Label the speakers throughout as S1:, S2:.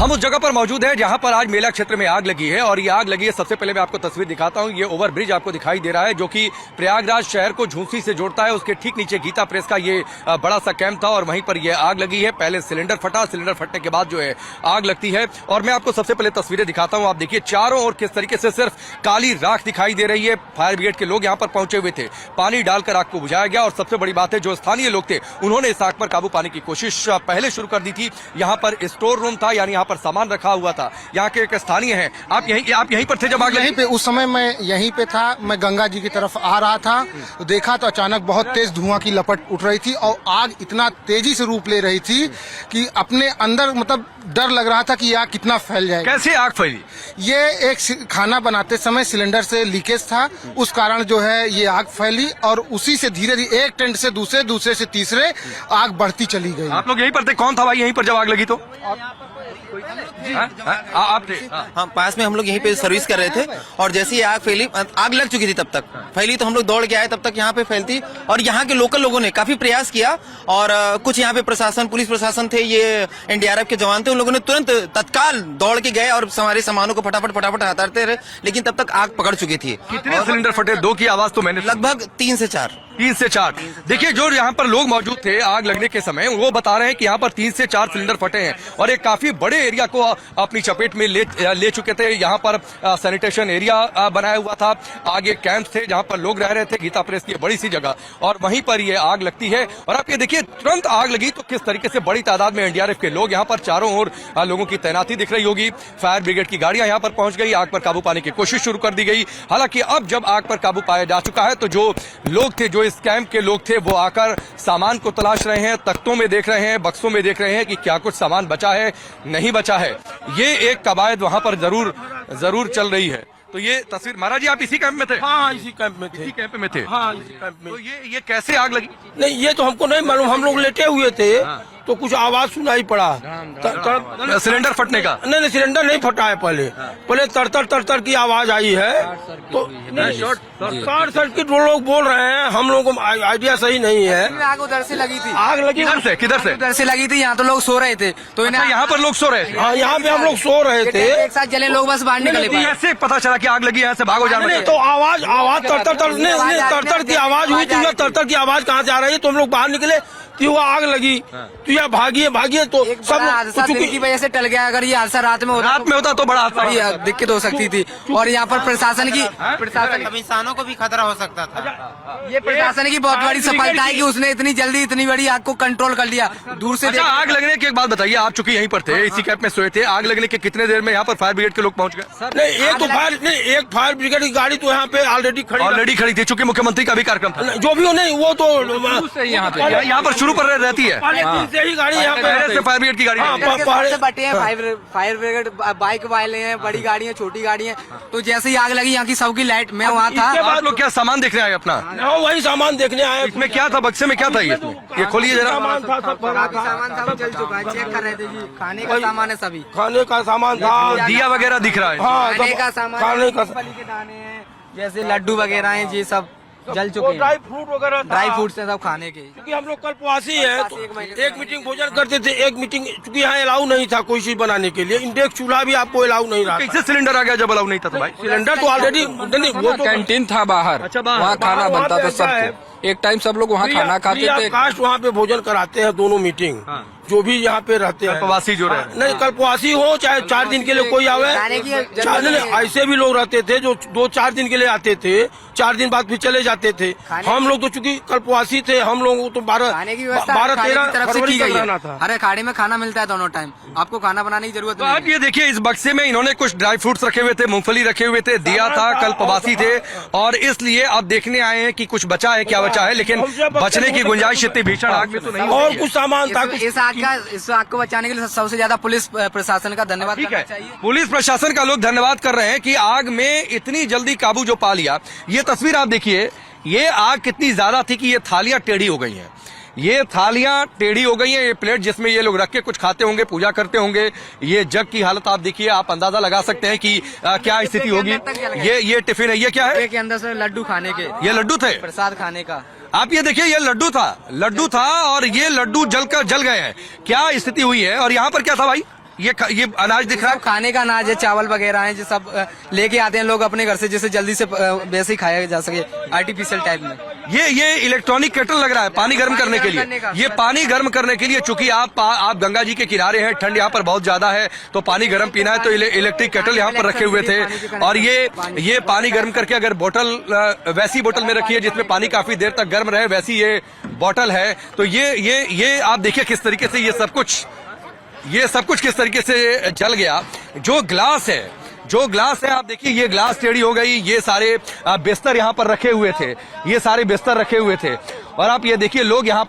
S1: हम उस जगह पर मौजूद हैं जहां पर आज मेला क्षेत्र में आग लगी है और ये आग लगी है। सबसे पहले मैं आपको तस्वीर दिखाता हूं। ये ओवरब्रिज आपको दिखाई दे रहा है जो कि प्रयागराज शहर को झूंसी से जोड़ता है। उसके ठीक नीचे गीता प्रेस का ये बड़ा सा कैंप था और वहीं पर ये आग लगी है। पहले सिलेंडर फटा, सिलेंडर फटने के बाद जो है आग लगती है। और मैं आपको सबसे पहले तस्वीरें दिखाता हूं। आप देखिए चारों ओर किस तरीके से सिर्फ काली राख दिखाई दे रही है। फायर ब्रिगेड के लोग यहां पर पहुंचे हुए थे, पानी डालकर आग को बुझाया गया। और सबसे बड़ी बात है, जो स्थानीय लोग थे उन्होंने इस आग पर काबू पाने की कोशिश पहले शुरू कर दी थी। यहाँ पर स्टोर रूम था, यानी यहाँ पर सामान रखा हुआ था। यहाँ के एक स्थानीय हैं, आप यहीं पर थे जब आग
S2: यहीं पे? उस समय मैं यहीं पे था। मैं गंगा जी की तरफ आ रहा था, तो देखा तो अचानक बहुत तेज धुआं की लपट उठ रही थी और आग इतना तेजी से रूप ले रही थी कि अपने अंदर मतलब डर लग रहा था कि आग कितना फैल जाएगा।
S1: कैसे आग फैली?
S2: ये एक खाना बनाते समय सिलेंडर से लीकेज था, उस कारण जो है ये आग फैली और उसी से धीरे धीरे एक टेंट से दूसरे, दूसरे से तीसरे आग बढ़ती चली गई।
S1: आप लोग यहीं पर थे? कौन था भाई यहीं पर जब आग लगी तो? आप थे?
S3: हाँ, पास में हम लोग यहीं पे सर्विस कर रहे थे और जैसे ही आग फैली, आग लग चुकी थी तब तक फैली, तो हम लोग दौड़ के आए। तब तक यहाँ पे फैलती और यहाँ के लोकल लोगों ने काफी प्रयास किया और कुछ यहाँ पे प्रशासन, पुलिस प्रशासन थे, ये एनडीआरएफ के जवान थे, उन लोगों ने तुरंत तत्काल दौड़ के गए और हमारे सामानों को फटाफट हटाते रहे, लेकिन तब तक आग पकड़ चुकी थी।
S1: कितने सिलेंडर फटे? 2 की आवाज तो मैंने
S3: लगभग 3 से 4।
S1: 3 से 4। देखिए, जो यहाँ पर लोग मौजूद थे आग लगने के समय, वो बता रहे हैं कि यहाँ पर 3 से 4 सिलेंडर फटे हैं और एक काफी बड़े एरिया को अपनी चपेट में ले चुके थे। यहाँ पर सैनिटेशन एरिया बनाया हुआ था, आगे कैंप थे जहाँ पर लोग रह रहे थे, गीता प्रेस की बड़ी सी जगह, और वहीं पर ये आग लगती है। और आप ये देखिए, तुरंत आग लगी तो किस तरीके से बड़ी तादाद में एनडीआरएफ के लोग यहाँ पर चारों ओर लोगों की तैनाती दिख रही होगी। फायर ब्रिगेड की गाड़ियां यहाँ पर पहुंच गई, आग पर काबू पाने की कोशिश शुरू कर दी गई। हालांकि अब जब आग पर काबू पाया जा चुका है तो जो लोग थे, जो इस कैंप के लोग थे, वो आकर सामान को तलाश रहे हैं, तख्तों में देख रहे हैं, बक्सों में देख रहे हैं कि क्या कुछ सामान बचा है, नहीं बचा है। ये एक कवायद वहां पर जरूर चल रही है। तो ये तस्वीर, महाराज जी आप इसी कैंप में थे?
S4: हाँ, इसी कैंप में थे।
S1: इसी कैंप में थे?
S4: हाँ, इसी कैंप में।
S1: तो ये कैसे आग लगी?
S4: नहीं, ये तो हमको नहीं मालूम। हम लोग लेटे हुए थे तो कुछ आवाज सुनाई पड़ा
S1: सिलेंडर फटने का।
S4: नहीं, सिलेंडर नहीं फटा है। पहले तड़तड़ की आवाज आई है तो शॉर्ट सर्किट वो लोग बोल रहे हैं, हम लोगों को आइडिया सही नहीं है।
S5: आग उधर से लगी थी।
S4: आग लगी
S1: किधर से?
S5: उधर से लगी थी। यहाँ तो लोग सो रहे थे तो
S1: यहाँ पर लोग सो रहे थे?
S4: हाँ, यहाँ पे हम लोग सो रहे थे,
S5: एक साथ जले लोग, बस बाहर निकले।
S1: कैसे पता चला कि आग लगी? यहाँ से भागो जाना।
S4: तो आवाज तड़तड़ की आवाज हुई थी। तड़तड़ की आवाज कहाँ से आ रही है तो हम लोग बाहर निकले तो वो आग लगी। तो यह भागिए तो सब
S5: हादसा दिन की वजह से टल गया। अगर ये हादसा रात में होता
S1: तो बड़ा हादसा,
S5: दिक्कत हो सकती थी। और यहाँ पर प्रशासन
S3: इंसानों को भी खतरा हो सकता था।
S5: ये प्रशासन की बहुत बड़ी सफलता है कि उसने इतनी जल्दी इतनी बड़ी आग को कंट्रोल कर लिया दूर से।
S1: अच्छा, आग लगने की एक बात बताइए, आप चूंकि यहीं पर थे, इसी कैंप में सोए थे, आग लगने के कितने देर में यहाँ पर फायर ब्रिगेड के लोग पहुंच गए?
S4: नहीं, एक फायर ब्रिगेड की गाड़ी तो यहाँ पे ऑलरेडी
S1: खड़ी थी, चूंकि मुख्यमंत्री का भी कार्यक्रम था।
S4: जो भी हो, नहीं वो तो
S1: यहाँ पर शुरू पर रहती है।
S4: से ही गाड़ी यहाँ पे
S1: फायर ब्रिगेड की गाड़ी
S5: बटे हैं। फायर ब्रिगेड बाइक वाले हैं, बड़ी गाड़ी है, छोटी गाड़ी है। तो जैसे ही आग लगी, यहाँ की सबकी लाइट, मैं वहाँ था।
S1: आप लोग क्या सामान देखने आए अपना?
S4: वही सामान देखने आए।
S1: इसमें क्या था? बक्से में क्या था? ये खोलिए जरा।
S5: सामान था, जल चुका है, चेक कर रहे थे जी। खाने का सामान है, सभी
S4: खाने का सामान था,
S1: दिया वगैरह दिख रहा है।
S5: खाने का सामान, खाने का के दाने हैं, जैसे लड्डू वगैरह हैं, ये सब जल चुके हैं।
S4: ड्राई फ्रूट वगैरह,
S5: ड्राई फ्रूट्स हैं सब खाने के।
S4: क्योंकि हम लोग कल्पवासी है तो एक मीटिंग भोजन करते थे, एक मीटिंग क्योंकि यहाँ अलाउ नहीं था कोई चीज बनाने के लिए। इंडेक्स चूल्हा भी आपको अलाउ नहीं रहा।
S1: कैसे सिलेंडर आ गया जब अलाउ नहीं था? तो भाई
S4: सिलेंडर तो ऑलरेडी वो तो
S6: कैंटीन था बाहर।
S1: अच्छा,
S6: वहाँ खाना बनता था सबको। एक टाइम सब लोग वहाँ खाना खाते थे।
S4: कास्ट वहाँ पे भोजन कराते हैं दोनों मीटिंग। जो भी यहाँ पे रहते हैं
S1: कल्पवासी जो रहे,
S4: नहीं कल्पवासी हो चाहे 4 दिन के लिए कोई आवे, ऐसे भी लोग रहते थे जो 2-4 दिन के लिए आते थे, 4 दिन बाद फिर चले जाते थे। हम लोग तो चूंकि कल्पवासी थे, हम लोग तो 12-13
S5: तरफ से की गई
S4: रहना था।
S5: हर अखाड़े में खाना मिलता है दोनों टाइम, आपको खाना बनाने की जरूरत नहीं।
S1: आप ये देखिए, इस बक्से में इन्होंने कुछ ड्राई फ्रूट्स रखे हुए थे, मूंगफली रखे हुए थे, दिया था, कल्पवासी थे, और इसलिए अब देखने आए हैं कि कुछ बचा है, क्या बचा है, लेकिन बचने की गुंजाइश इतनी भीषण आग में तो नहीं।
S4: और कुछ सामान था।
S5: इस आग को बचाने के लिए सबसे ज्यादा पुलिस प्रशासन का धन्यवाद करना चाहिए।
S1: पुलिस प्रशासन का लोग धन्यवाद कर रहे हैं कि आग में इतनी जल्दी काबू जो पा लिया। ये तस्वीर आप देखिए, ये आग कितनी ज्यादा थी कि ये थालियां टेढ़ी हो गई हैं। ये थालियां टेढ़ी हो गई हैं। ये प्लेट जिसमें ये लोग रख के कुछ खाते होंगे, पूजा करते होंगे, ये जग की हालत आप देखिए, आप अंदाजा लगा सकते हैं कि क्या स्थिति होगी। ये टिफिन है, ये क्या है?
S5: के अंदर से लड्डू खाने के,
S1: ये लड्डू थे,
S5: प्रसाद खाने का।
S1: आप ये देखिए, ये लड्डू था और ये लड्डू जल गए हैं। क्या स्थिति हुई है? और यहाँ पर क्या था भाई? ये अनाज दिख रहा है।
S5: सब खाने का अनाज है, चावल वगैरह है, जो सब लेके आते हैं लोग अपने घर से, जिससे जल्दी से वैसे ही खाया जा सके आर्टिफिशियल टाइप में।
S1: ये इलेक्ट्रॉनिक केटल लग रहा है पानी गर्म करने के लिए। ये पानी गर्म करने के लिए, चूंकि आप गंगा जी के किनारे हैं, ठंड यहाँ पर बहुत ज्यादा है, तो पानी गर्म पीना है तो इलेक्ट्रिक केटल यहाँ पर रखे हुए थे। और ये पानी गर्म करके अगर बोतल वैसी बोतल में रखी है जिसमें पानी काफी देर तक गर्म रहे, वैसी ये बोतल है। तो ये आप देखिए किस तरीके से ये सब कुछ किस तरीके से जल गया। जो ग्लास है आप देखिए, ये ग्लास टेढ़ी हो गई। ये सारे बिस्तर यहाँ पर रखे हुए थे, और आप ये देखिए लोग यहाँ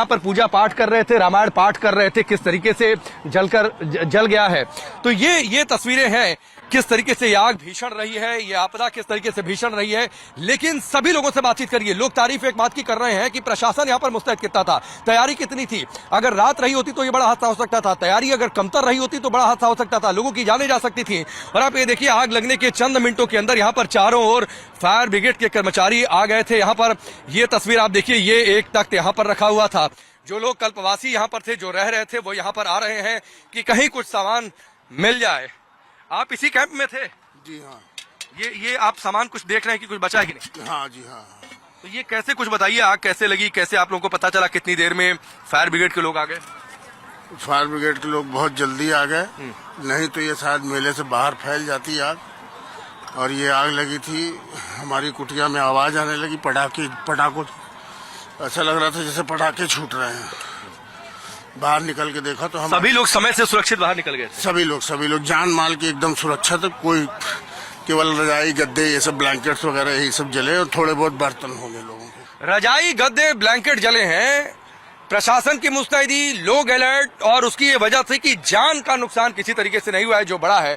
S1: पर पूजा पाठ कर रहे थे, रामायण पाठ कर रहे थे, किस तरीके से जल गया है। तो ये तस्वीरें हैं किस तरीके से ये आग भीषण रही है, ये आपदा किस तरीके से भीषण रही है। लेकिन सभी लोगों से बातचीत करिए, लोग तारीफ एक बात की कर रहे हैं कि प्रशासन यहाँ पर मुस्तैद कितना था, तैयारी कितनी थी। अगर रात रही होती तो ये बड़ा हादसा हो सकता था, तैयारी अगर कमतर रही होती तो बड़ा हादसा हो सकता था, लोगों की जानें जा सकती थी। और आप ये देखिए आग लगने के चंद मिनटों के अंदर यहाँ पर चारों ओर फायर ब्रिगेड के कर्मचारी आ गए थे। यहाँ पर ये तस्वीर आप देखिए, ये एक तख्त यहाँ पर रखा हुआ था। जो लोग कल्पवासी यहाँ पर थे, जो रह रहे थे, वो यहाँ पर आ रहे हैं कि कहीं कुछ सामान मिल जाए। आप इसी कैंप में थे?
S7: जी हाँ।
S1: ये आप सामान कुछ देख रहे हैं कि कुछ बचा है कि नहीं?
S7: हाँ जी हाँ।
S1: तो ये कैसे, कुछ बताइए, आग कैसे लगी, कैसे आप लोगों को पता चला, कितनी देर में फायर ब्रिगेड के लोग आ गए?
S7: फायर ब्रिगेड के लोग बहुत जल्दी आ गए, नहीं तो ये शायद मेले से बाहर फैल जाती आग। और ये आग लगी थी, हमारी कुटिया में आवाज आने लगी पटाखों, ऐसा लग रहा था जैसे पटाखे छूट रहे हैं। बाहर निकल के देखा तो हम
S1: सभी लोग समय से सुरक्षित बाहर निकल गए थे?
S7: सभी लोग जान माल की एकदम सुरक्षा तक, कोई केवल रजाई गद्दे ये सब ब्लैंकेट्स वगैरह यही सब जले, और थोड़े बहुत बर्तन हो गए लोगों के।
S1: रजाई गद्दे ब्लैंकेट जले हैं। प्रशासन की मुस्तैदी, लोग अलर्ट, और उसकी ये वजह से कि जान का नुकसान किसी तरीके से नहीं हुआ है, जो बड़ा है।